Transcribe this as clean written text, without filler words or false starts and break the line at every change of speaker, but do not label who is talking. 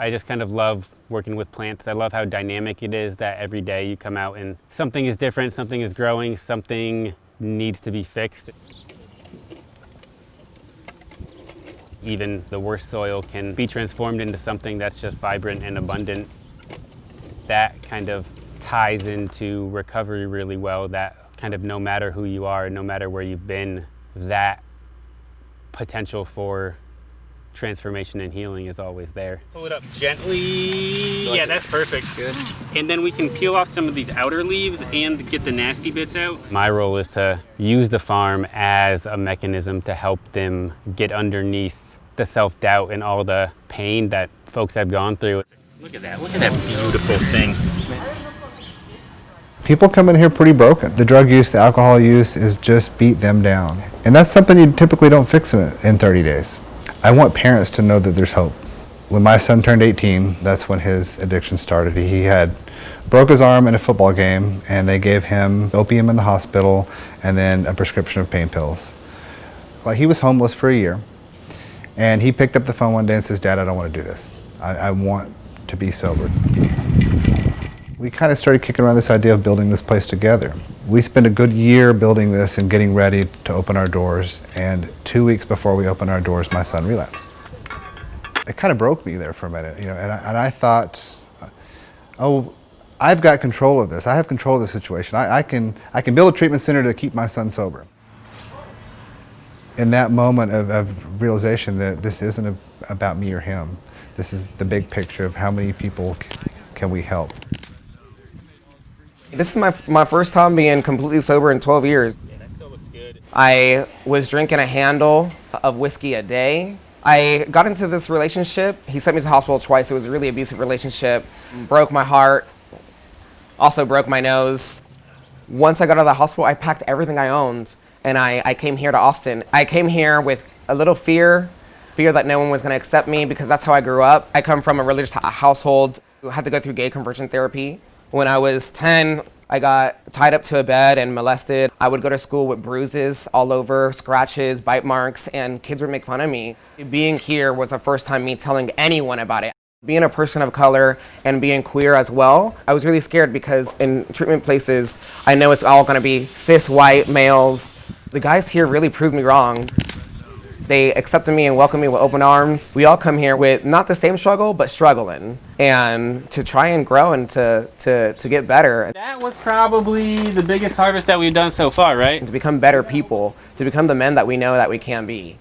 I just kind of love working with plants. I love how dynamic it is that every day you come out and something is different, something is growing, something needs to be fixed. Even the worst soil can be transformed into something that's just vibrant and abundant. That kind of ties into recovery really well, that kind of no matter who you are, no matter where you've been, that potential for transformation and healing is always there. Pull it up gently. Yeah, that's perfect. Good. And then we can peel off some of these outer leaves and get the nasty bits out. My role is to use the farm as a mechanism to help them get underneath the self-doubt and all the pain that folks have gone through. Look at that beautiful thing.
People come in here pretty broken. The drug use, the alcohol use is just beat them down. And that's something you typically don't fix in 30 days. I want parents to know that there's hope. When my son turned 18, that's when his addiction started. He had broke his arm in a football game, and they gave him opium in the hospital and then a prescription of pain pills. Well, he was homeless for a year, and he picked up the phone one day and says, "Dad, I don't want to do this. I want to be sober." We kind of started kicking around this idea of building this place together. We spent a good year building this and getting ready to open our doors, and 2 weeks before we opened our doors, my son relapsed. It kind of broke me there for a minute, and I thought, oh, I've got control of this. I have control of the situation. I can build a treatment center to keep my son sober. In that moment of realization that this isn't about me or him, this is the big picture of how many people can we help.
This is my first time being completely sober in 12 years.
Yeah, that still looks good.
I was drinking a handle of whiskey a day. I got into this relationship. He sent me to the hospital twice. It was a really abusive relationship. Broke my heart. Also broke my nose. Once I got out of the hospital, I packed everything I owned, and I came here to Austin. I came here with a little fear that no one was going to accept me because that's how I grew up. I come from a religious household who had to go through gay conversion therapy. When I was 10, I got tied up to a bed and molested. I would go to school with bruises all over, scratches, bite marks, and kids would make fun of me. Being here was the first time me telling anyone about it. Being a person of color and being queer as well, I was really scared because in treatment places, I know it's all gonna be cis white males. The guys here really proved me wrong. They accepted me and welcomed me with open arms. We all come here with not the same struggle, but struggling, and to try and grow and to get better.
That was probably the biggest harvest that we've done so far, right?
To become better people, to become the men that we know that we can be.